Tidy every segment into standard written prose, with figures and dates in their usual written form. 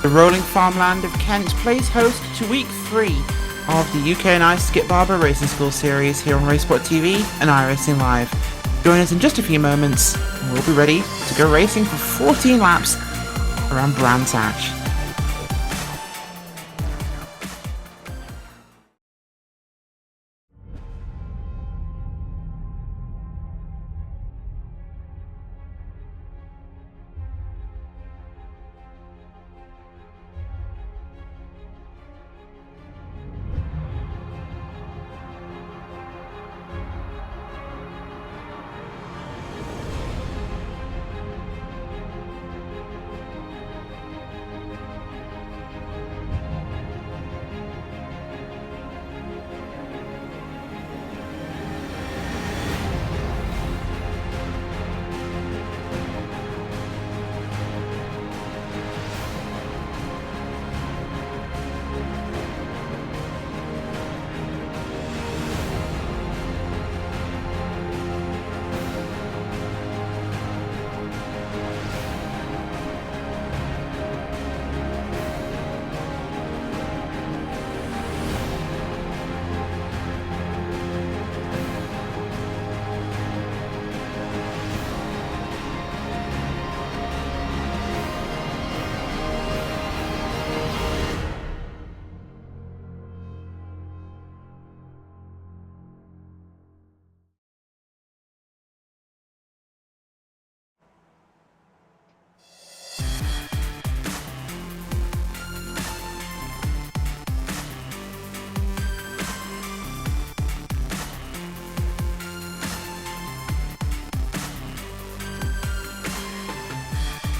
The rolling farmland of Kent plays host to week 3 of the UK&I Skip Barber Racing School series here on Racesport TV and iRacing Live. Join us in just a few moments and we'll be ready to go racing for 14 laps around Brands Hatch.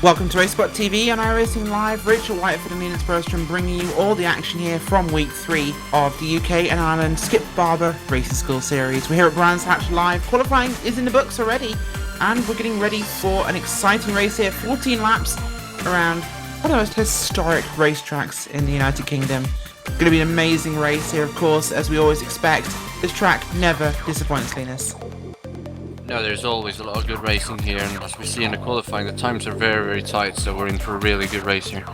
Welcome to Racesport TV and iRacing Live. Rachel Whiteford and Linus Berstrom bringing you all the action here from week 3 of the UK and Ireland Skip Barber Racing School series. We're here at Brands Hatch Live. Qualifying is in the books already, and we're getting ready for an exciting race here. 14 laps around one of the most historic racetracks in the United Kingdom. Going to be an amazing race here, of course, as we always expect. This track never disappoints, Linus. No, there's always a lot of good racing here, and as we see in the qualifying, the times are very, very tight, so we're in for a really good race here.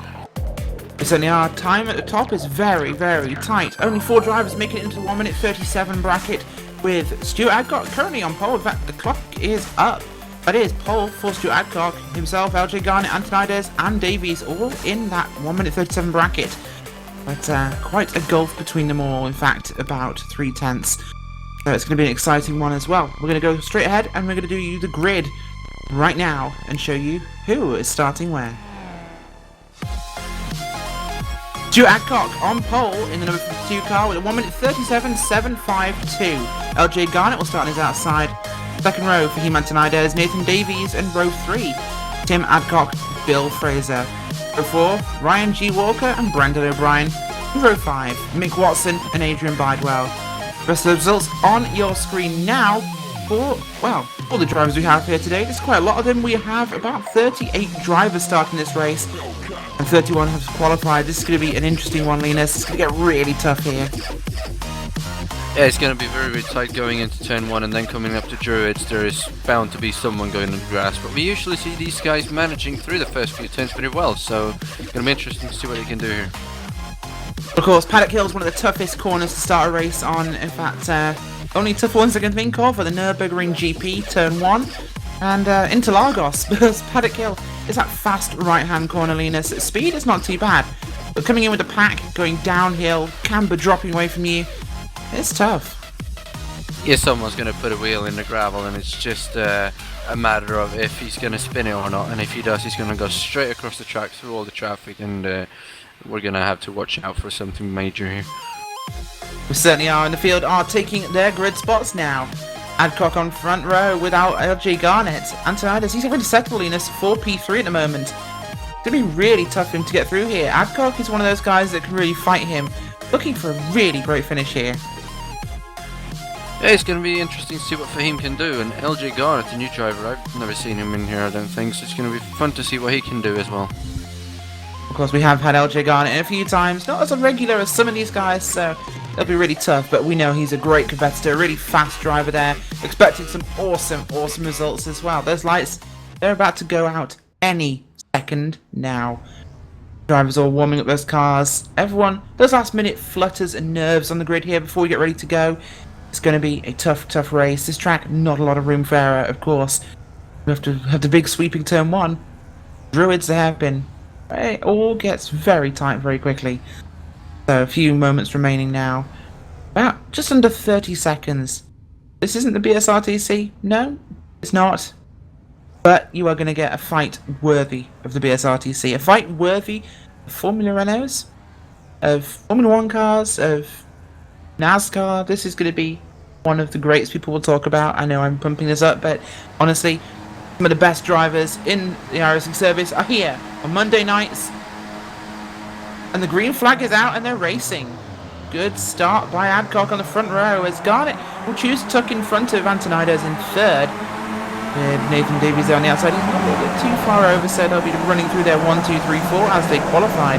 We certainly are. Time at the top is very, very tight. Only 4 drivers making it into the 1 minute 37 bracket, with Stuart Adcock currently on pole. In fact, the clock is up. That is pole for Stuart Adcock himself, LJ Garnett, Antonides and Davies, all in that 1 minute 37 bracket. But quite a gulf between them all, in fact, about 3/10. So it's going to be an exciting one as well. We're going to go straight ahead and we're going to do you the grid right now and show you who is starting where. Stuart Adcock on pole in the number 52 car with a 1 minute 37.752. LJ Garnett will start on his outside. Second row for He-Man Tonides, Nathan Davies, and row 3, Tim Adcock, Bill Fraser. Row 4, Ryan G. Walker and Brandon O'Brien. And row 5, Mick Watson and Adrian Bidewell. Rest of the results on your screen now for, well, all the drivers we have here today. There's quite a lot of them. We have about 38 drivers starting this race, and 31 have qualified. This is going to be an interesting one, Linus. It's going to get really tough here. Yeah, it's going to be very, very tight going into turn 1 and then coming up to Druids. There is bound to be someone going on the grass, but we usually see these guys managing through the first few turns pretty well, so it's going to be interesting to see what they can do here. Of course, Paddock Hill is one of the toughest corners to start a race on. In fact, only tough ones I can think of are the Nürburgring GP, turn 1, and Interlagos, because Paddock Hill is that fast right-hand corner, Linus. Speed is not too bad, but coming in with the pack, going downhill, camber dropping away from you, it's tough. Yeah, someone's going to put a wheel in the gravel, and it's just a matter of if he's going to spin it or not, and if he does, he's going to go straight across the track through all the traffic, and we're going to have to watch out for something major here. We certainly are, in the field are taking their grid spots now. Adcock on front row without LJ Garnett. Antonides, he's already settled in us 4P3 at the moment. It's going to be really tough for him to get through here. Adcock is one of those guys that can really fight him. Looking for a really great finish here. Yeah, it's going to be interesting to see what Fahim can do, and LJ Garnett, the new driver, I've never seen him in here, I don't think, so it's going to be fun to see what he can do as well. Of course, we have had LJ Garnett in a few times, not as a regular as some of these guys, so it'll be really tough, but we know he's a great competitor, a really fast driver there, expecting some awesome results as well. Those lights, they're about to go out any second now. Drivers all warming up those cars. Everyone, those last minute flutters and nerves on the grid here before we get ready to go. It's going to be a tough race. This track, not a lot of room for error, of course. We have to have the big sweeping turn one. Druids, there have been. It all gets very tight very quickly. So a few moments remaining now. About just under 30 seconds. This isn't the BSRTC. No, it's not. But you are going to get a fight worthy of the BSRTC. A fight worthy of Formula Renaults, of Formula 1 cars, of NASCAR. This is going to be one of the greats people will talk about. I know I'm pumping this up, but honestly, some of the best drivers in the iRacing service are here on Monday nights. And the green flag is out and they're racing. Good start by Adcock on the front row as Garnet will choose to tuck in front of Antonides in third. With Nathan Davies there on the outside. He's not a little bit too far over, so they'll be running through their 1, 2, 3, 4 as they qualified.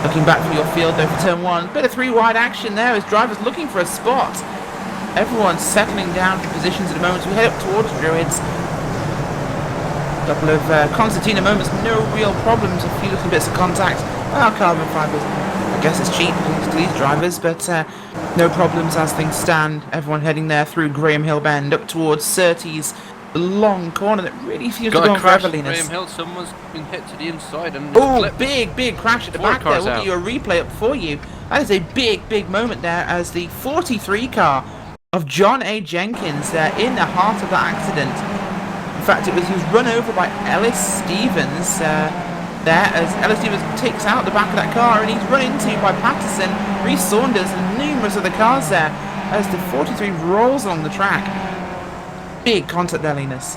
Looking back for your field though for turn one. Bit of three wide action there as drivers looking for a spot. Everyone's settling down for positions at the moment as we head up towards Druids. A couple of concertina moments, no real problems, a few little bits of contact. Carbon fibers, I guess it's cheap to these drivers, but no problems as things stand. Everyone heading there through Graham Hill Bend up towards Surtees. Long corner that really feels to go on forever, Linus. Graham Hill, someone's been hit to the inside and big crash at the back there. We'll get you a replay up for you. That is a big moment there as the 43 car of John A. Jenkins there in the heart of that accident. In fact, he was run over by Ellis Stevens there as Ellis Stevens takes out the back of that car and he's run into by Patterson, Reece Saunders and numerous other cars there as the 43 rolls along the track. Big contact there, Linus.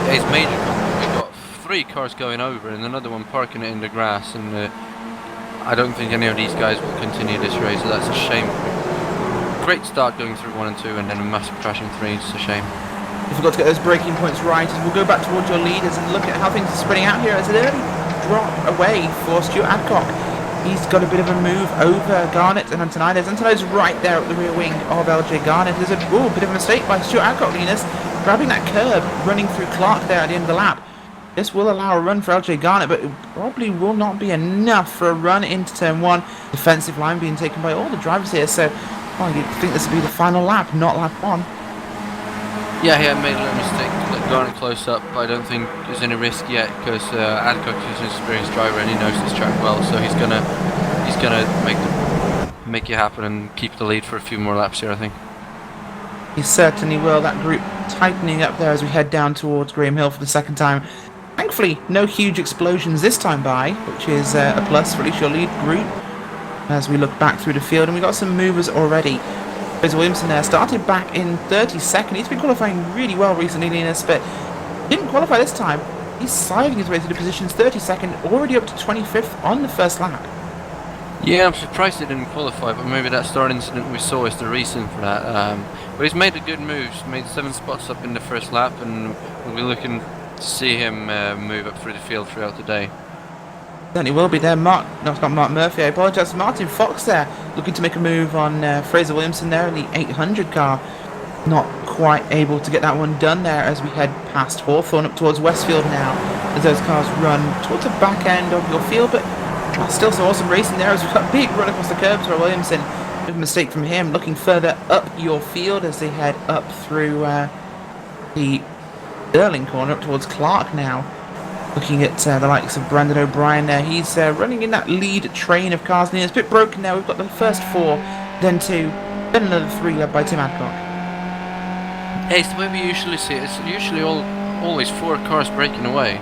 It's major contact. We've got 3 cars going over and another one parking it in the grass, and I don't think any of these guys will continue this race, so that's a shame. Great start going through 1 and 2 and then a massive crash in 3, it's a shame. You forgot to get those braking points right, as we'll go back towards your leaders and look at how things are spreading out here. It's an early drop away for Stuart Adcock. He's got a bit of a move over Garnet and Antonides. Antonides right there at the rear wing of LJ Garnet. There's a bit of a mistake by Stuart Adcock, Linus, grabbing that curb, running through Clark there at the end of the lap. This will allow a run for LJ Garnet, but it probably will not be enough for a run into turn one. Defensive line being taken by all the drivers here, so you'd think this would be the final lap, not lap one. Yeah, he had made a little mistake, let Garnet close up. I don't think there's any risk yet because Adcock is an experienced driver and he knows this track well, so he's gonna make it happen and keep the lead for a few more laps here, I think. He certainly will. That group tightening up there as we head down towards Graham Hill for the second time. Thankfully, no huge explosions this time by, which is a plus for at least your lead group. As we look back through the field, and we got some movers already. Fraser Williamson there started back in 32nd. He's been qualifying really well recently, Linus, but didn't qualify this time. He's sliding his way through the positions, 32nd, already up to 25th on the first lap. Yeah, I'm surprised he didn't qualify, but maybe that start incident we saw is the reason for that. But he's made a good move. He's made 7 spots up in the first lap, and we'll be looking to see him move up through the field throughout the day. Certainly will be there. It's not Mark Murphy, I apologise. Martin Fox there, looking to make a move on Fraser Williamson there in the 800 car. Not quite able to get that one done there as we head past Hawthorne up towards Westfield now, as those cars run towards the back end of your field, but still some awesome racing there as we've got a big run across the curbs for Williamson. Bit of a mistake from him, looking further up your field as they head up through the Sterling corner up towards Clark now. Looking at the likes of Brandon O'Brien there, he's running in that lead train of cars near. It's a bit broken now. We've got the first 4, then 2, then another 3 led by Tim Adcock. Yeah, it's the way we usually see it. It's usually always 4 cars breaking away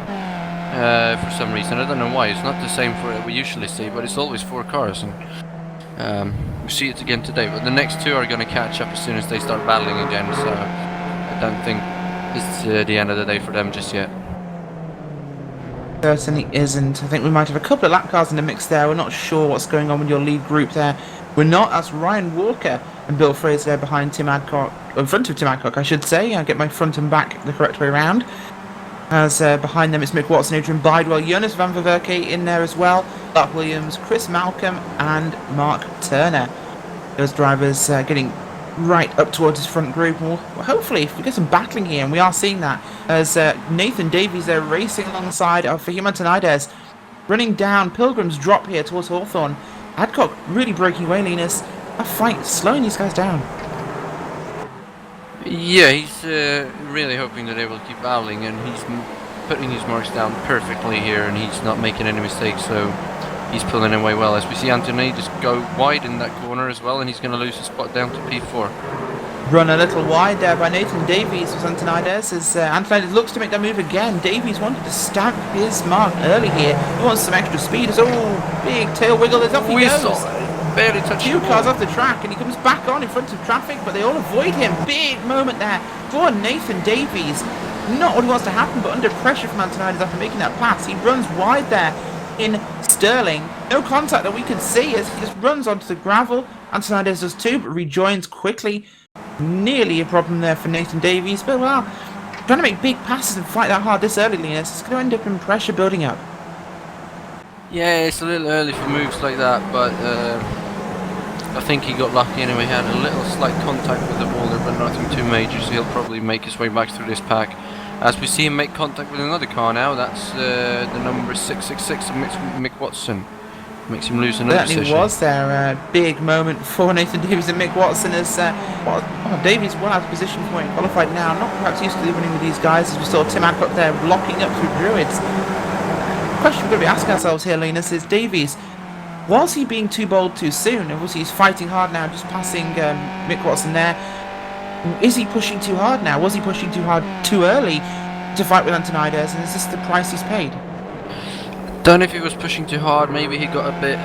for some reason. I don't know why. It's not the same for we usually see, but it's always 4 cars, and we see it again today. But the next 2 are going to catch up as soon as they start battling again. So I don't think it's the end of the day for them just yet. Certainly isn't. I think we might have a couple of lap cars in the mix there. We're not sure what's going on with your lead group there. We're not. That's Ryan Walker and Bill Fraser there behind Tim Adcock, in front of Tim Adcock, I should say. I get my front and back the correct way around. As behind them it's Mick Watson, Adrian Bidewell, Jonas van Verwerke in there as well, Clark Williams, Chris Malcolm and Mark Turner. Those drivers getting right up towards his front group. Well, hopefully if we get some battling here, and we are seeing that as Nathan Davies there racing alongside of Fahim Antonides. running down Pilgrim's drop here towards Hawthorne. Adcock really breaking away, Linus. A fight, slowing these guys down. Yeah, he's really hoping that they will keep battling, and he's putting his marks down perfectly here, and he's not making any mistakes, so he's pulling away well. As we see Anthony just go wide in that corner as well, and he's going to lose his spot down to P4. Run a little wide there by Nathan Davies with Antonides as Antonides looks to make that move again. Davies wanted to stamp his mark early here. He wants some extra speed. Oh, big tail wiggle. There's off he goes. Barely touched Few cars off the track and he comes back on in front of traffic, but they all avoid him. Big moment there for Nathan Davies. Not what he wants to happen, but under pressure from Antonides after making that pass. He runs wide there in Sterling. No contact that we can see as he just runs onto the gravel. Antonides does too, but rejoins quickly. Nearly a problem there for Nathan Davies, but well, trying to make big passes and fight that hard this early, Linus, it's going to end up in pressure building up. Yeah, it's a little early for moves like that, but I think he got lucky anyway. He had a little slight contact with the boulder, but nothing too major, so he'll probably make his way back through this pack. As we see him make contact with another car now, that's the number 666 of Mick Watson. Makes him lose another Certainly position. was there a big moment for Nathan Davies and Mick Watson as Davies well out of position for when he qualified now. Not perhaps used to running with these guys as we saw Tim Adcock there blocking up through Druids. The question we're going to be asking ourselves here, Linus, is Davies, was he being too bold too soon? Obviously he's fighting hard now, just passing Mick Watson there. Is he pushing too hard now? Was he pushing too hard too early to fight with Antonides, and is this the price he's paid? Don't know if he was pushing too hard. Maybe he got a bit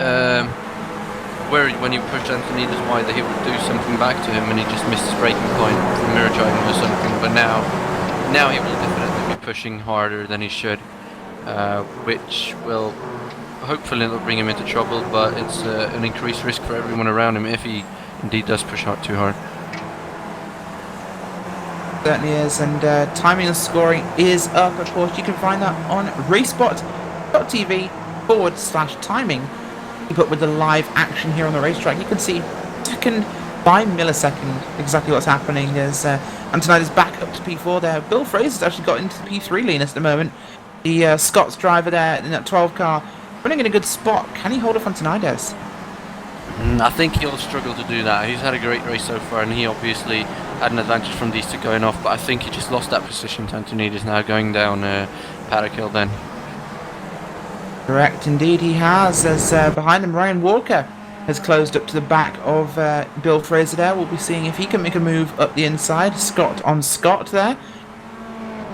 worried when he pushed Antonides wide that he would do something back to him, and he just missed his braking point from mirror driving or something. But now he will definitely be pushing harder than he should, which will hopefully not bring him into trouble. But it's an increased risk for everyone around him if he indeed does push hard too hard. Certainly is, and timing and scoring is up. Of course, you can find that on racebot.tv/timing. You put with the live action here on the racetrack. You can see second by millisecond exactly what's happening as Antonides is back up to P4 there. Bill Fraser's actually got into the P3 lane at the moment. The Scots driver there in that 12 car running in a good spot. Can he hold off Antonides? I think he'll struggle to do that. He's had a great race so far, and he obviously had an advantage from these two going off, but I think he just lost that position to Antonides now going down Paddock Hill then. Correct, indeed he has, as behind him Ryan Walker has closed up to the back of Bill Fraser there. We'll be seeing if he can make a move up the inside. Scott on Scott there.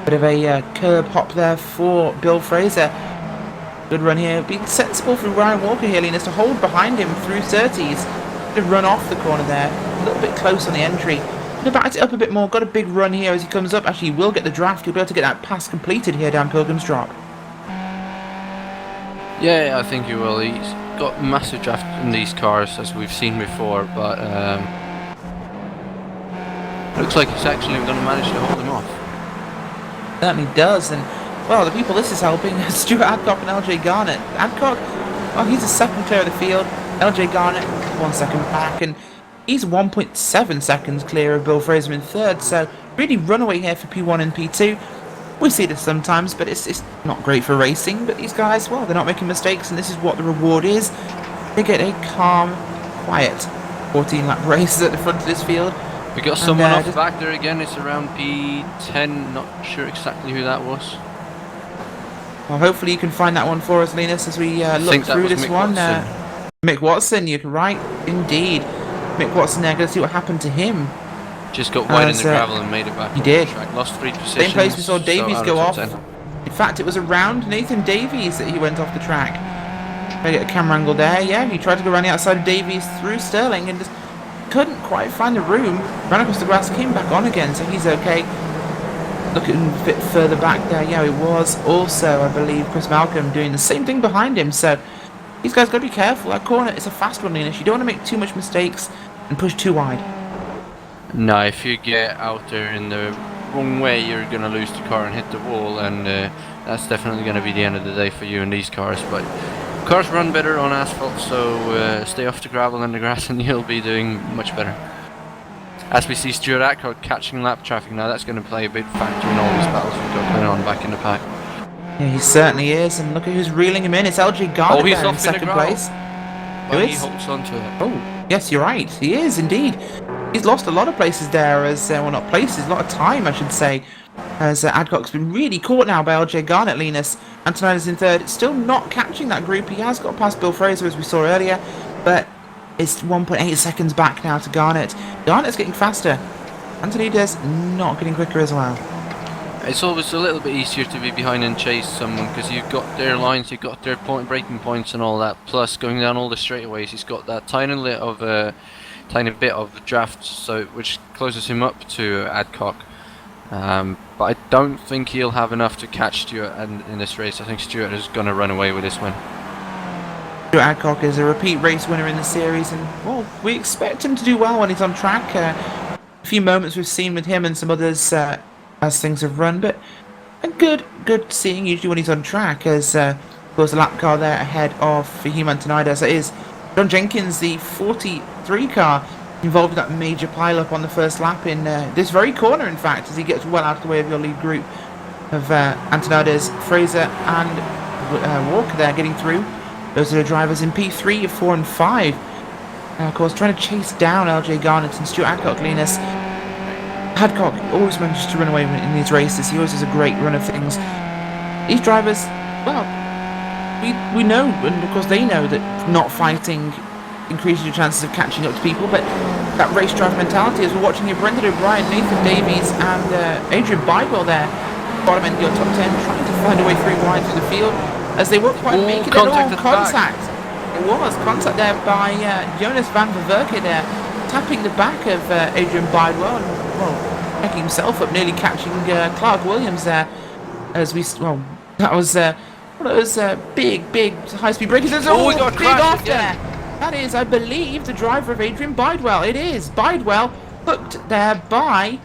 Bit of a curb hop there for Bill Fraser. Good run here. Being sensible for Ryan Walker here, Linus, to hold behind him through 30s. To run off the corner there. A little bit close on the entry. Could have backed it up a bit more. Got a big run here as he comes up. Actually, he will get the draft. He'll be able to get that pass completed here down Pilgrim's Drop. Yeah, I think he will. He's got massive draft in these cars, as we've seen before, but looks like he's actually going to manage to hold him off. Certainly does, and well, the people this is helping are Stuart Adcock and LJ Garnett. Adcock, well, he's a second clear of the field. LJ Garnett, 1 second back, and he's 1.7 seconds clear of Bill Fraser in third, so really runaway here for P1 and P2. We see this sometimes, but it's not great for racing, but these guys, well, they're not making mistakes, and this is what the reward is. They get a calm, quiet 14-lap races at the front of this field. We got someone off back there again. It's around P10, not sure exactly who that was. Well, hopefully you can find that one for us, Linus, as we look through this one. Mick Watson, you're right, indeed. Mick Watson there, going to see what happened to him. Just got wide in the gravel and made it back. He did. Track. Lost 3 positions. Same place we saw Davies go off. 10. In fact, it was around Nathan Davies that he went off the track. I get a camera angle there. Yeah, he tried to go around the outside of Davies through Sterling and just couldn't quite find the room. Ran across the grass, came back on again, so he's okay. Looking a bit further back there, yeah, it was also, I believe, Chris Malcolm doing the same thing behind him. So these guys got to be careful. That corner, it's a fast one, Linus. You don't want to make too much mistakes and push too wide. No, if you get out there in the wrong way, you're going to lose the car and hit the wall, and that's definitely going to be the end of the day for you in these cars. But cars run better on asphalt, so stay off the gravel and the grass and you'll be doing much better. As we see Stuart Adcock catching lap traffic now, that's going to play a big factor in all these battles we've got going on back in the pack. Yeah, he certainly is, and look at who's reeling him in. It's LJ Garnett he's there in off in the second ground. place. But he is? holds on to it. Oh, yes, you're right. He is indeed. He's lost a lot of places there, as well, not places, a lot of time, I should say. As Adcock's been really caught now by LJ Garnett, Linus. Antonides in third, still not catching that group. He has got past Bill Fraser, as we saw earlier, but it's 1.8 seconds back now to Garnett. Garnett's getting faster. Antonides not getting quicker as well. It's always a little bit easier to be behind and chase someone because you've got their lines, you've got their breaking points and all that. Plus, going down all the straightaways, he's got that tiny bit of the draft, so which closes him up to Adcock. But I don't think he'll have enough to catch Stewart in this race. I think Stewart is going to run away with this one. Stewart Adcock is a repeat race winner in the series, and well, we expect him to do well when he's on track. A few moments we've seen with him and some others as things have run, but a good seeing usually when he's on track, as there's a lap car there ahead of Fahim Antonides. That is John Jenkins, the 43 car, involved in that major pile-up on the first lap in this very corner, in fact, as he gets well out of the way of your lead group of Antonides, Fraser and Walker there getting through. Those are the drivers in P3, 4 and 5. Of course, trying to chase down LJ Garnett and Stuart Adcock, Linus. Adcock always manages to run away in these races. He always has a great run of things. These drivers, well, we know, and of course they know, that not fighting increases your chances of catching up to people, but that race drive mentality, as we're watching here, Brendan O'Brien, Nathan Davies and Adrian Bidewell there, bottom end of your top 10, trying to find a way through wide through the field, as they won't quite make it at all. Contact. It was contact there by Jonas van Verwerke there, tapping the back of Adrian Bidewell, and well, making himself up, nearly catching Clark Williams there, as we, well, that was one of those big high-speed braking. We got big off there. That is, I believe, the driver of Adrian Bidewell. It is Bidewell, hooked there by,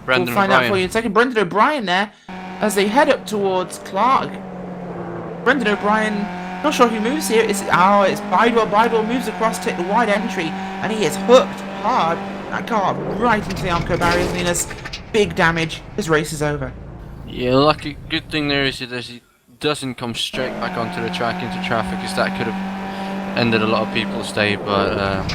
Brendan we'll find O'Brien. out for you in a second, Brendan O'Brien there, as they head up towards Clark. Brendan O'Brien, not sure who moves here. It's Bidewell. Bidewell moves across to take the wide entry, and he is hooked hard. That car right into the Armco barriers, Linus. Big damage. His race is over. Yeah, lucky. Good thing there is that he doesn't come straight back onto the track into traffic, because that could have ended a lot of people's day. But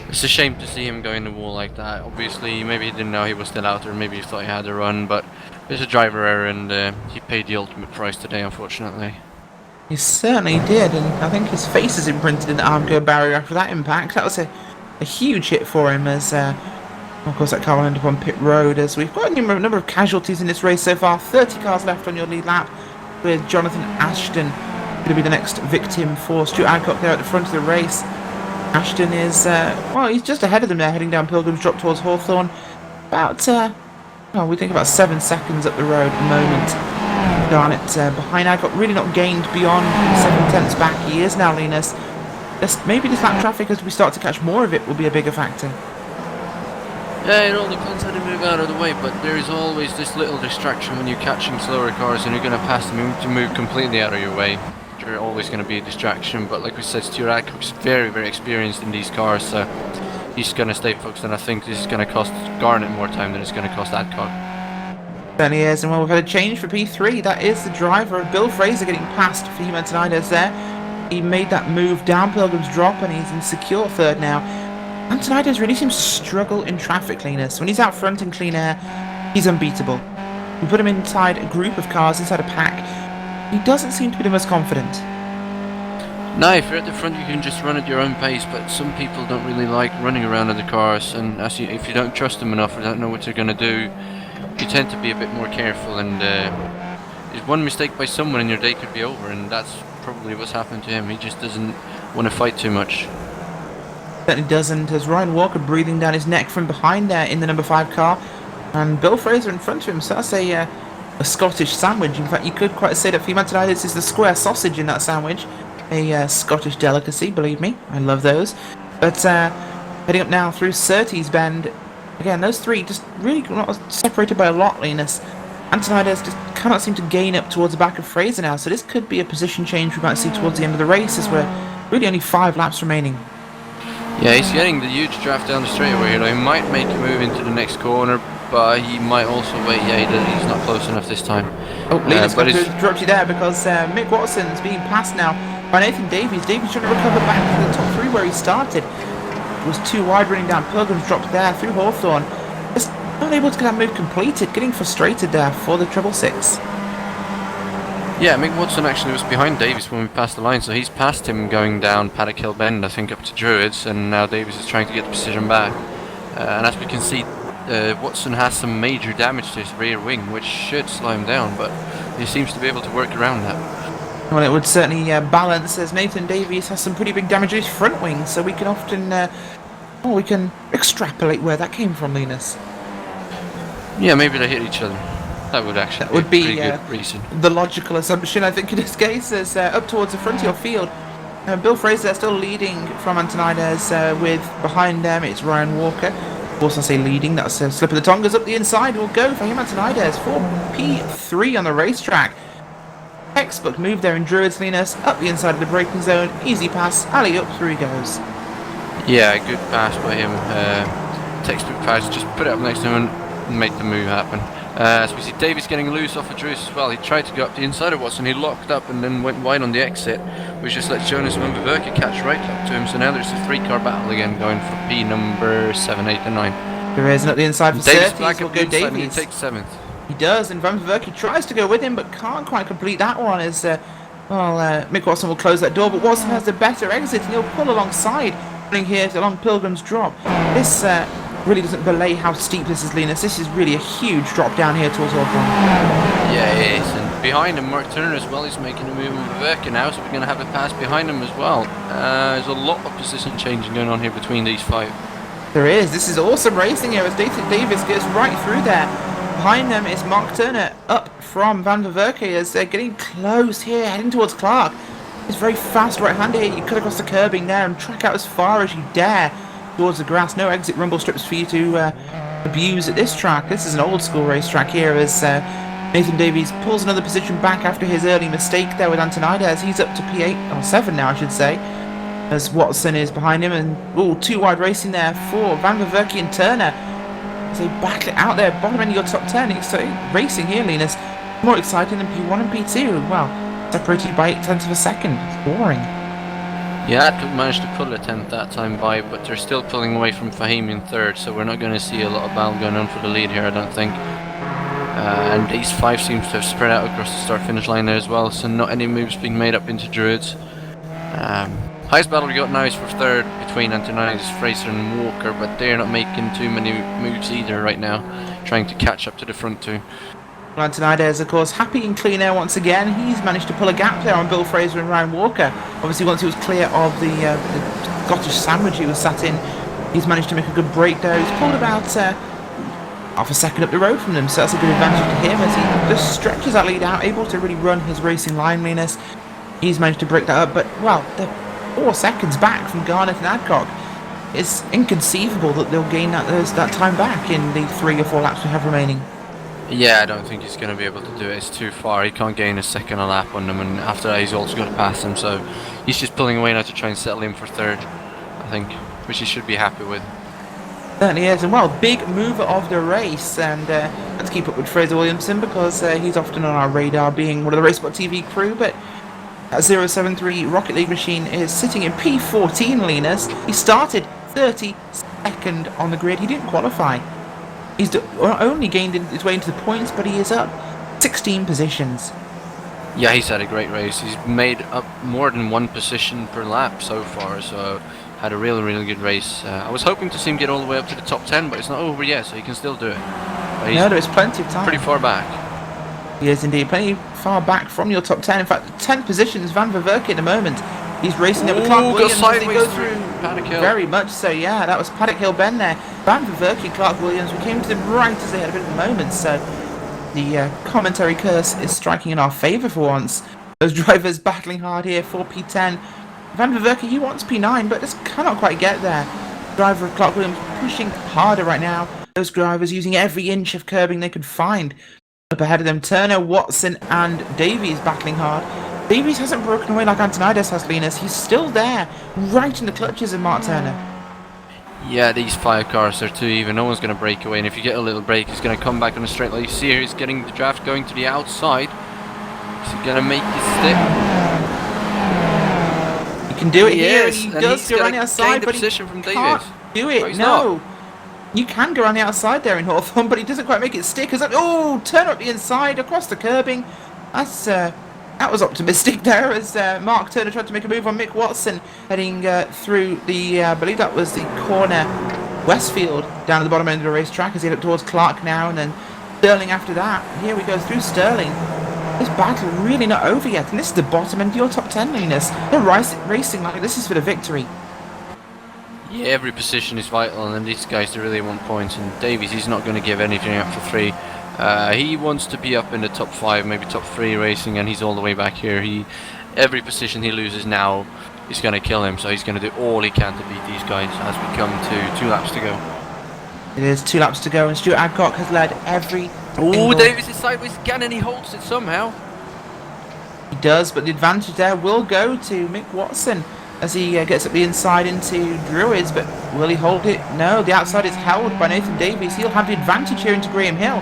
it's a shame to see him go in the wall like that. Obviously, maybe he didn't know he was still out there. Maybe he thought he had a run, but it's a driver error, and he paid the ultimate price today, unfortunately. He certainly did, and I think his face is imprinted in the Armco barrier after that impact. That was a huge hit for him, as of course that car will end up on pit road, as we've got a number of casualties in this race so far. 30 cars left on your lead lap, with Jonathan Ashton going to be the next victim for Stuart Adcock there at the front of the race. Ashton is, well, he's just ahead of them there, heading down Pilgrim's Drop towards Hawthorne. About, we think about 7 seconds up the road at the moment. Garnett behind Adcock, really not gained beyond 7/10 back. He is now, Linus. Maybe this lap traffic, as we start to catch more of it, will be a bigger factor. Yeah, it all depends how they move out of the way, but there is always this little distraction when you're catching slower cars and you're going to pass them to move completely out of your way. There's always going to be a distraction, but like we said, Stuart Adcock's very experienced in these cars, so he's going to stay focused, and I think this is going to cost Garnett more time than it's going to cost Adcock. Certainly is, and well, we've had a change for P3. That is the driver, Bill Fraser, getting past Fahim Antonides there. He made that move down Pilgrim's Drop, and he's in secure third now. Antonides really seems to struggle in traffic, Linus. When he's out front in clean air, he's unbeatable. We put him inside a group of cars, inside a pack. He doesn't seem to be the most confident. No, if you're at the front, you can just run at your own pace, but some people don't really like running around in the cars, and if you don't trust them enough or don't know what they're going to do, you tend to be a bit more careful, and there's one mistake by someone and your day could be over, and that's probably what's happened to him. He just doesn't want to fight too much. Certainly doesn't, as Ryan Walker breathing down his neck from behind there in the number 5 car, and Bill Fraser in front of him, so that's a Scottish sandwich. In fact, you could quite say that Fahim Antonides is the square sausage in that sandwich, a Scottish delicacy, believe me, I love those. But heading up now through Surtees Bend. Again, those three just really not separated by a lot, Linus. Antonides just cannot seem to gain up towards the back of Fraser now, so this could be a position change we might see towards the end of the race, as we're really only 5 laps remaining. Yeah, he's getting the huge draft down the straightaway here. He might make a move into the next corner, but he might also wait. Yeah, he's not close enough this time. Oh, Linus but got to it's interrupt you there because Mick Watson's being passed now by Nathan Davies. Davies trying to recover back to the top 3 where he started. Was too wide running down. Pilgrim's dropped there through Hawthorne. Just not able to get that move completed. Getting frustrated there for the 666. Yeah, Mick Watson actually was behind Davies when we passed the line, so he's passed him going down Paddock Hill Bend, I think, up to Druids, and now Davies is trying to get the precision back. And as we can see, Watson has some major damage to his rear wing, which should slow him down, but he seems to be able to work around that. Well, it would certainly balance, as Nathan Davies has some pretty big damage to his front wing, so we can often, we can extrapolate where that came from, Linus. Yeah, maybe they hit each other. That would actually be a pretty good reason. The logical assumption, I think, in this case, is up towards the front of your field. Bill Fraser still leading from Antonides, with behind them it's Ryan Walker. Of course, I say leading, that's a slip of the Tongas up the inside. Will go for him, Antonides, for P3 on the racetrack. Textbook move there in Druids, Linus, up the inside of the braking zone, easy pass, alley up, through he goes. Yeah, good pass by him. Textbook pass, just put it up next to him and make the move happen. As we see Davies getting loose off of Druids as well. He tried to go up the inside of Watson, he locked up and then went wide on the exit, which just let Jonas Van Verwerke catch right up to him. So now there's a 3-car battle again going for P number 7, 8 and 9. There is, and up the inside for Davies 30s will go Davies. He takes 7th. He does, and Van Verwerke tries to go with him, but can't quite complete that one as, Mick Watson will close that door, but Watson has the better exit, and he'll pull alongside, running here along Pilgrim's Drop. This really doesn't belay how steep this is, Linus. This is really a huge drop down here towards Hawthorne. Yeah, it is, and behind him, Mark Turner as well is making a move on Verwerke now, so we're going to have a pass behind him as well. There's a lot of position changing going on here between these 5. There is. This is awesome racing here as Nathan Davies gets right through there. Behind them is Mark Turner up from Van Verwerke as they're getting close here, heading towards Clark. It's very fast right-hander here. You cut across the curbing there and track out as far as you dare towards the grass. No exit rumble strips for you to abuse at this track. This is an old school racetrack here as Nathan Davies pulls another position back after his early mistake there with Antonides. He's up to P8 or 7 now, I should say, as Watson is behind him, and too wide racing there for Van Verwerke and Turner as they battle it out there, bottom end of your top 10. It's racing here, Linus, more exciting than P1 and P2. Well, separated by 8/10 of a second. It's boring. Yeah, Atwood managed to pull a 10th that time by, but they're still pulling away from Fahimi in 3rd, so we're not going to see a lot of battle going on for the lead here, I don't think. And these 5 seems to have spread out across the start-finish line there as well, so not any moves being made up into Druids. Highest battle we got now is for 3rd between Antonides, Fraser and Walker, but they're not making too many moves either right now, trying to catch up to the front 2. Antonides, of course, happy in clean air once again. He's managed to pull a gap there on Bill Fraser and Ryan Walker. Obviously, once he was clear of the Scottish sandwich he was sat in, he's managed to make a good break there. He's pulled about half a second up the road from them, so that's a good advantage to him as he just stretches that lead out, able to really run his racing line, Linus. He's managed to break that up, but, well, they're 4 seconds back from Garnett and Adcock. It's inconceivable that they'll gain that time back in the 3 or 4 laps we have remaining. Yeah, I don't think he's going to be able to do it. It's too far. He can't gain a second a lap on them, and after that he's also got to pass them, so he's just pulling away now to try and settle in for 3rd, I think, which he should be happy with. Certainly is, and well, big mover of the race, and let's keep up with Fraser Williamson because he's often on our radar being one of the Racebot TV crew, but that 073 Rocket League machine is sitting in P14, Linus. He started 32nd on the grid. He didn't qualify. He's only gained his way into the points, but he is up 16 positions. Yeah, he's had a great race. He's made up more than 1 position per lap so far, so had a really good race. I was hoping to see him get all the way up to the top 10, but it's not over yet, so he can still do it. No, there's plenty of time. Pretty far back. He is indeed plenty far back from your top 10. In fact, 10th position is Van Verwerke at the moment. He's racing there with Clark Williams as they go through Paddock Hill. Very much so, yeah. That was Paddock Hill Bend there. Van Verwerke and Clark Williams, we came to them right as they had a bit of a moment, so the commentary curse is striking in our favour for once. Those drivers battling hard here for P10. Van Verwerke, he wants P9, but just cannot quite get there. Driver of Clark Williams pushing harder right now. Those drivers using every inch of curbing they could find. Up ahead of them, Turner, Watson and Davies battling hard. Davies hasn't broken away like Antonides has, Linus. He's still there, right in the clutches of Mark Turner. Yeah, these 5 cars are too even. No one's going to break away, and if you get a little break, he's going to come back on a straight line. You see here, he's getting the draft going to the outside. Is he going to make it stick? He can do it here, and Yes, he and does he's go around gonna the gain outside, the but he position from can't Davis. do it. he's No. You can go around the outside there in Hawthorne, but he doesn't quite make it stick. Oh, turn up the inside, across the curbing. That was optimistic there as Mark Turner tried to make a move on Mick Watson, heading through the, I believe that was the corner Westfield, down at the bottom end of the racetrack as he looked towards Clark now, and then Sterling after that. Here we go through Sterling. This battle really not over yet, and this is the bottom end of your top 10, Linus. They're racing like this is for the victory. Yeah, every position is vital, and these guys they really want points. And Davies, he's not going to give anything up for 3. He wants to be up in the top 5, maybe top 3 racing, and he's all the way back here. Every position he loses now is going to kill him, so he's going to do all he can to beat these guys as we come to 2 laps to go. It is 2 laps to go, and Stuart Adcock has led every. Oh, Davies is sideways again, and he holds it somehow. He does, but the advantage there will go to Mick Watson as he gets up the inside into Druids, but will he hold it? No, the outside is held by Nathan Davies. He'll have the advantage here into Graham Hill.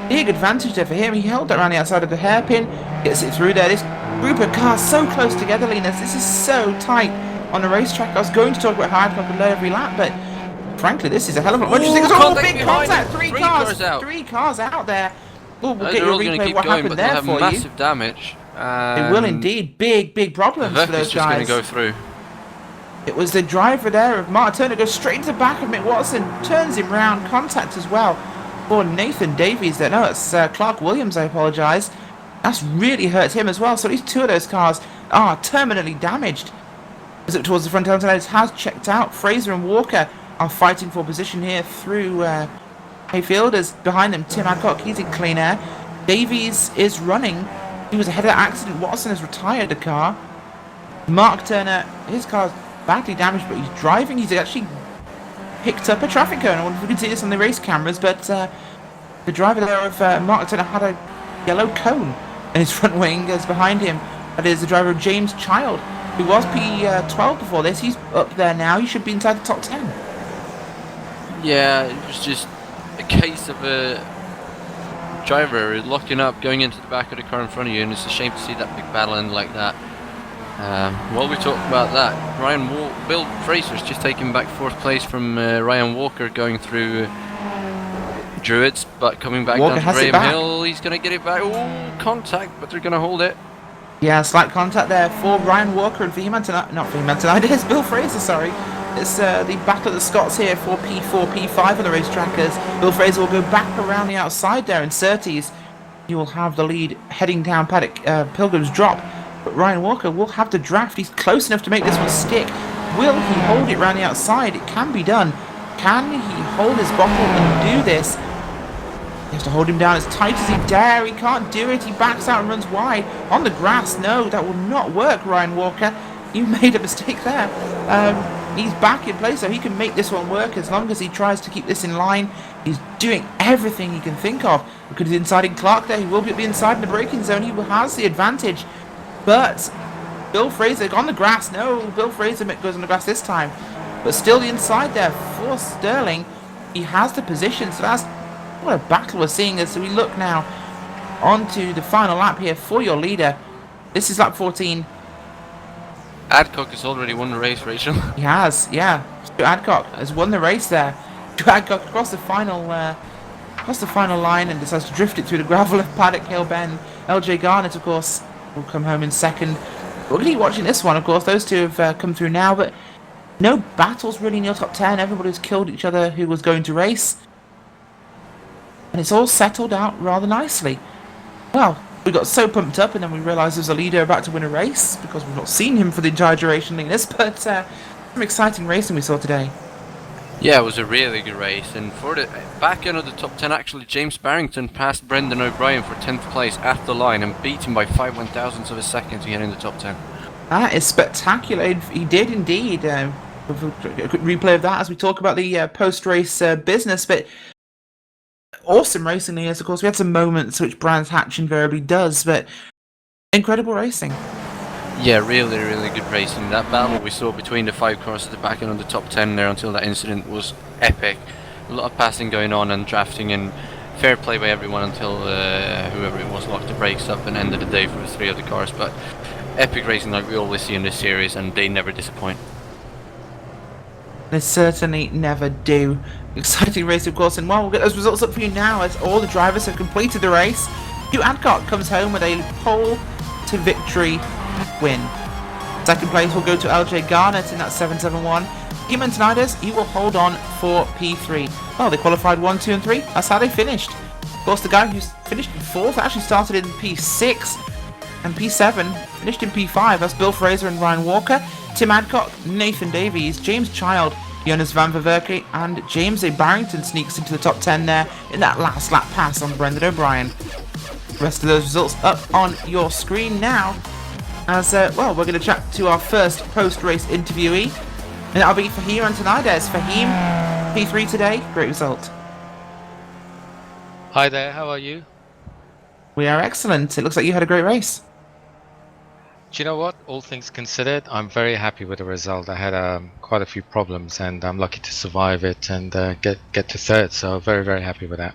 Big advantage there for him. He held that around the outside of the hairpin, gets it through there. This group of cars so close together, Linus. This is so tight on the racetrack. I was going to talk about how Adcock would lead every lap, but frankly, this is a hell of a bunch of things. Oh, big contact! 3 cars out. 3 cars out there. Oh, we'll get you a replay of what happened there for you. Massive damage. It will indeed. Big problems for those guys. Just going to go through. It was the driver there of Mark Turner goes straight into the back of Mick Watson, turns him round, contact as well for Nathan Davies there. No, it's Clark Williams, I apologise. That's really hurt him as well. So at least 2 of those cars are terminally damaged. As up towards the front end, it has checked out. Fraser and Walker are fighting for position here through Hayfield. As behind them, Tim Adcock, he's in clean air. Davies is running. He was ahead of that accident. Watson has retired the car. Mark Turner, his car's badly damaged, but he's driving. He's actually picked up a traffic cone. I wonder if we can see this on the race cameras, but the driver there of Mark Turner had a yellow cone in his front wing as behind him. That is the driver of James Child, who was P12 before this. He's up there now. He should be inside the top 10. Yeah, it was just a case of a driver locking up, going into the back of the car in front of you, and it's a shame to see that big battle end like that. While we talk about that, Bill Fraser's just taken back 4th place from Ryan Walker going through Druids, but coming back Walker down to Graham Hill, he's going to get it back. Oh, contact, but they're going to hold it. Yeah, slight contact there for Ryan Walker and for tonight. It's Bill Fraser, sorry. It's the battle of the Scots here for P4, P5 on the racetrack as Bill Fraser will go back around the outside there in Surtees. He will have the lead heading down Paddock Pilgrim's Drop, but Ryan Walker will have the draft. He's close enough to make this one stick. Will he hold it around the outside? It can be done. Can he hold his bottle and do this? He has to hold him down as tight as he dare. He can't do it. He backs out and runs wide. On the grass, no, that will not work, Ryan Walker. You made a mistake there. He's back in place, so he can make this one work as long as he tries to keep this in line. He's doing everything he can think of. Look at his inside in Clark there. He will be at the inside in the braking zone. He has the advantage. But Bill Fraser on the grass. No, Bill Fraser goes on the grass this time. But still the inside there for Sterling. He has the position, so that's what a battle we're seeing as we look now onto the final lap here for your leader. This is lap 14. Adcock has already won the race, Rachel. He has, yeah. Stuart Adcock has won the race there. Stuart Adcock across the final line and decides to drift it through the gravel of Paddock Hill Bend. LJ Garnett, of course, will come home in second. We're going to be watching this one, of course. Those two have come through now, but no battles really in your top 10. Everybody's killed each other who was going to race. And it's all settled out rather nicely. Well, we got so pumped up and then we realised there's a leader about to win a race because we've not seen him for the entire duration of this, but some exciting racing we saw today. Yeah, it was a really good race, and for the back end of the top 10, actually, James Barrington passed Brendan O'Brien for 10th place at the line and beat him by 5/1000ths of a second to get in the top 10. That is spectacular. He did indeed. A quick replay of that as we talk about the post-race business, but awesome racing here. Of course, we had some moments which Brands Hatch invariably does, but incredible racing. Yeah, really, really good racing. That battle we saw between the 5 cars at the back end of the top 10 there until that incident was epic. A lot of passing going on and drafting, and fair play by everyone until whoever it was locked the brakes up and ended the day for the 3 other cars. But epic racing like we always see in this series, and they never disappoint. They certainly never do. Exciting race, of course, and well, we'll get those results up for you now as all the drivers have completed the race. Hugh Adcock comes home with a pole to victory win. Second place will go to LJ Garnett in that 771. Fahim Antonides, he will hold on for P3. Well, they qualified 1, 2 and 3. That's how they finished. Of course, the guy who finished in 4th actually started in P6 and P7, finished in P5. That's Bill Fraser and Ryan Walker. Tim Adcock, Nathan Davies, James Child, Jonas Van Verwerke, and James A. Barrington sneaks into the top 10 there in that last lap pass on Brendan O'Brien. The rest of those results up on your screen now. As well, we're going to chat to our first post-race interviewee, and that'll be Fahim Antonides. Fahim, P3 today, great result. Hi there, how are you? We are excellent. It looks like you had a great race. Do you know what? All things considered, I'm very happy with the result. I had quite a few problems, and I'm lucky to survive it and get to 3rd. So very, very happy with that.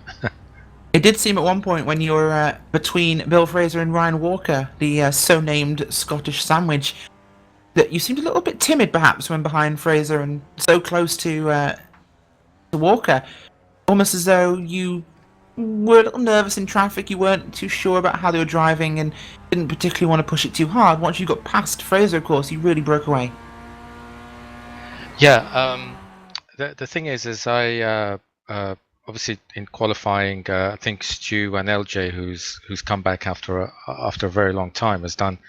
It did seem at one point when you were between Bill Fraser and Ryan Walker, the so-named Scottish sandwich, that you seemed a little bit timid perhaps when behind Fraser and so close to Walker. Almost as though you were a little nervous in traffic, you weren't too sure about how they were driving and didn't particularly want to push it too hard. Once you got past Fraser, of course, you really broke away. Yeah, the thing is I obviously in qualifying, I think Stu and LJ, who's come back after a very long time, has done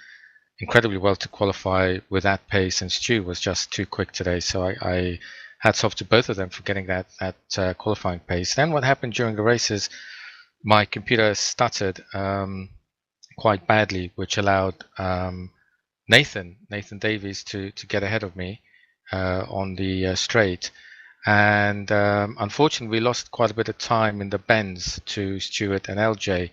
incredibly well to qualify with that pace, and Stu was just too quick today. So I hats off to both of them for getting that qualifying pace. Then what happened during the races, my computer stuttered quite badly, which allowed Nathan Davies to get ahead of me on the straight. And unfortunately, we lost quite a bit of time in the bends to Stuart and LJ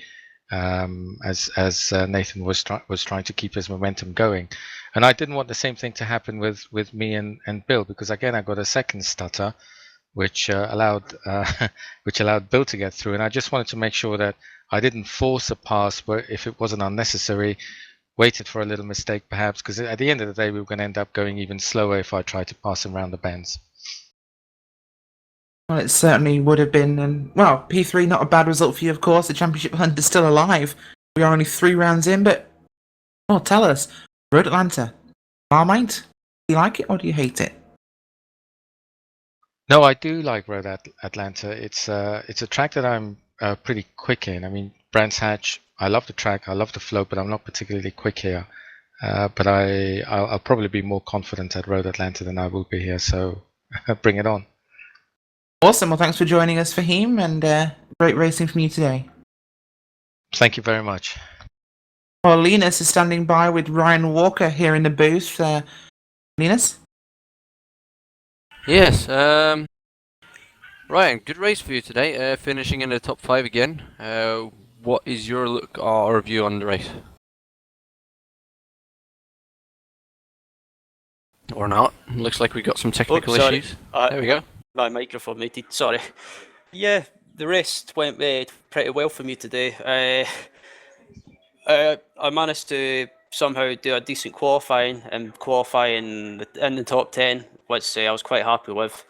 as Nathan was trying to keep his momentum going. And I didn't want the same thing to happen with me and Bill, because again I got a second stutter, which allowed Bill to get through. And I just wanted to make sure that I didn't force a pass, but if it wasn't unnecessary, waited for a little mistake perhaps, because at the end of the day we were going to end up going even slower if I tried to pass him around the bends. Well, it certainly would have been, and well, P3 not a bad result for you, of course. The championship hunt is still alive. We are only 3 rounds in, but well, tell us, Road Atlanta, Marmite, do you like it or do you hate it? No, I do like Road Atlanta. It's a track that I'm pretty quick in. I mean, Brands Hatch, I love the track, I love the flow, but I'm not particularly quick here. But I'll probably be more confident at Road Atlanta than I will be here. So bring it on. Awesome. Well, thanks for joining us, Fahim, and great racing from you today. Thank you very much. Well, Linus is standing by with Ryan Walker here in the booth. Linus? Yes, Ryan, good race for you today, finishing in the top 5 again. What is your look or view on the race? Or not? Looks like we got some technical issues. There we go. My microphone muted, sorry. Yeah, the rest went pretty well for me today. I managed to somehow do a decent qualifying and qualifying in the top 10, which I was quite happy with.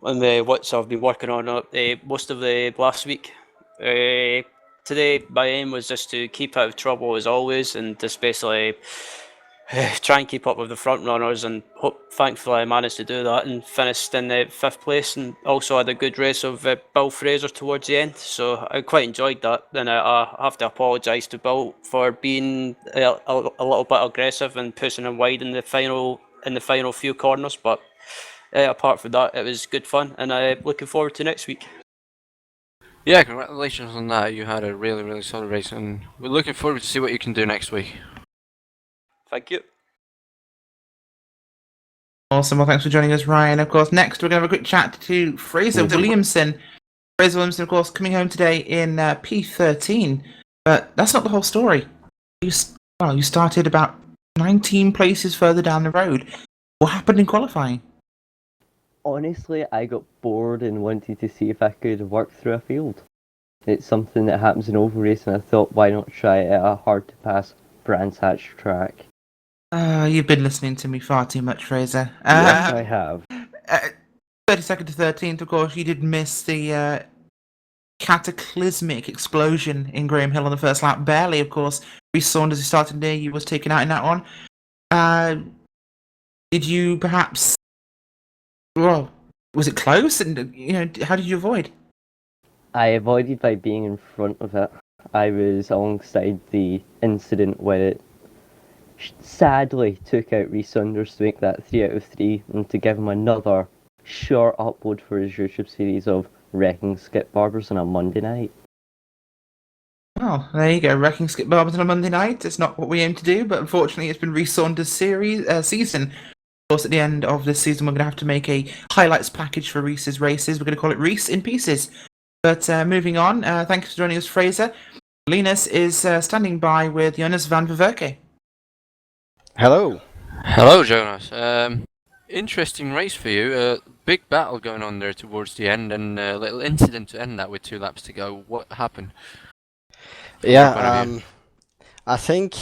And which I've been working on most of the last week. Today, my aim was just to keep out of trouble as always, and just basically try and keep up with the front runners, and thankfully I managed to do that and finished in 5th place, and also had a good race of Bill Fraser towards the end, so I quite enjoyed that. And I have to apologise to Bill for being a little bit aggressive and pushing him wide in the final few corners, but apart from that, it was good fun, and I'm looking forward to next week. Yeah, congratulations on that. You had a really, really solid race, and we're looking forward to see what you can do next week. Thank you. Awesome. Well, thanks for joining us, Ryan. Of course, next we're going to have a quick chat to Fraser Williamson. Fraser Williamson, of course, coming home today in P13. But that's not the whole story. You started about 19 places further down the road. What happened in qualifying? Honestly, I got bored and wanted to see if I could work through a field. It's something that happens in oval racing. I thought, why not try it at a hard-to-pass Brands Hatch track? You've been listening to me far too much, Fraser. Yes, I have. 32nd to 13th, of course, you did miss the cataclysmic explosion in Graham Hill on the first lap. Barely, of course. Reece Saunders, who started near you, was taken out in that one. Did you perhaps... Well, was it close? And, how did you avoid? I avoided by being in front of it. I was alongside the incident where it sadly took out Reece Saunders to make that 3 out of 3 and to give him another short upload for his YouTube series of wrecking Skip Barbers on a Monday night. Oh, there you go. Wrecking Skip Barbers on a Monday night. It's not what we aim to do, but unfortunately it's been Reece Saunders' season. Of course, at the end of this season, we're going to have to make a highlights package for Reece's races. We're going to call it Reece in Pieces. But moving on, thanks for joining us, Fraser. Linus is standing by with Jonas van Verwerke. Hello. Hello, Jonas. Interesting race for you. Big battle going on there towards the end, and a little incident to end that with 2 laps to go. What happened? Yeah, I think,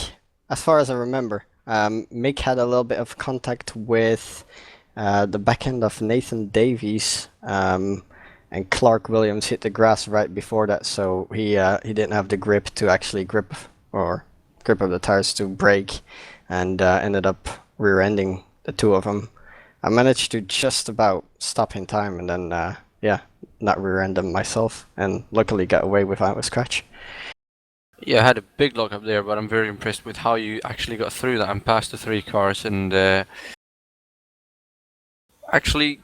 as far as I remember, Mick had a little bit of contact with the back end of Nathan Davies, and Clark Williams hit the grass right before that, so he didn't have the grip to actually grip up the tires to brake, and ended up rear-ending the 2 of them. I managed to just about stop in time, and then not rear-end them myself, and luckily got away without a scratch. Yeah, I had a big lock up there, but I'm very impressed with how you actually got through that and passed the 3 cars, and actually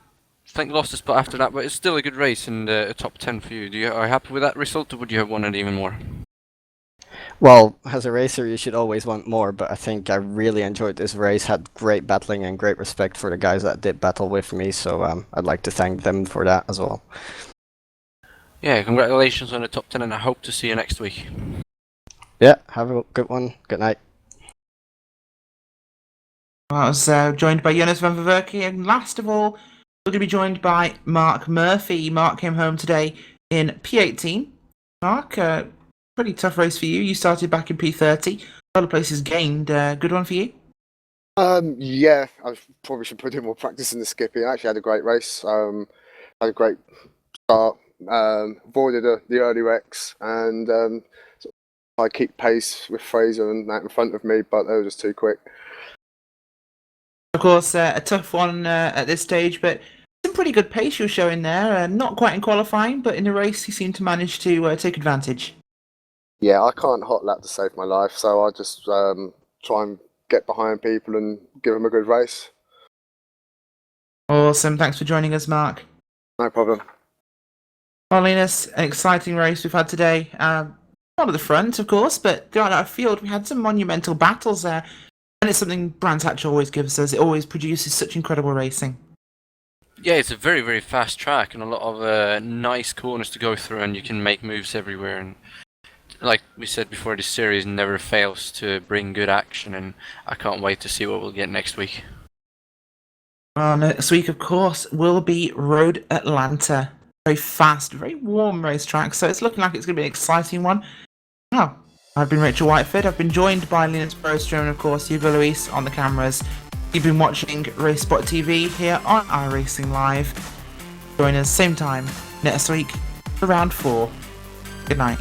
I think lost a spot after that, but it's still a good race and a top 10 for you. Are you happy with that result, or would you have wanted even more? Well, as a racer, you should always want more, but I think I really enjoyed this race, had great battling and great respect for the guys that did battle with me, so I'd like to thank them for that as well. Yeah, congratulations on the top 10, and I hope to see you next week. Yeah, have a good one. Good night. I was joined by Jonas van Verwerke, and last of all, we're going to be joined by Mark Murphy. Mark came home today in P18. Mark, pretty tough race for you. You started back in P30. A lot of places gained. Good one for you? Yeah, I probably should put in more practice in the skippy. I actually had a great race. Had a great start. Avoided the early wrecks, and I keep pace with Fraser and that in front of me, but they were just too quick. Of course, a tough one at this stage, but some pretty good pace you're showing there. Not quite in qualifying, but in the race you seem to manage to take advantage. Yeah, I can't hot lap to save my life, so I just try and get behind people and give them a good race. Awesome. Thanks for joining us, Mark. No problem. Well, Linus, an exciting race we've had today. Not at the front, of course, but throughout our field we had some monumental battles there. And it's something Brands Hatch always gives us. It always produces such incredible racing. Yeah, it's a very, very fast track and a lot of nice corners to go through, and you can make moves everywhere. And like we said before, this series never fails to bring good action, and I can't wait to see what we'll get next week. Well, next week, of course, will be Road Atlanta. Very fast, very warm racetrack, so it's looking like it's going to be an exciting one. Now, I've been Rachel Whiteford. I've been joined by Linus Brostrom and, of course, Hugo Luis on the cameras. You've been watching Race Spot TV here on iRacing Live. Join us same time next week for round 4. Good night.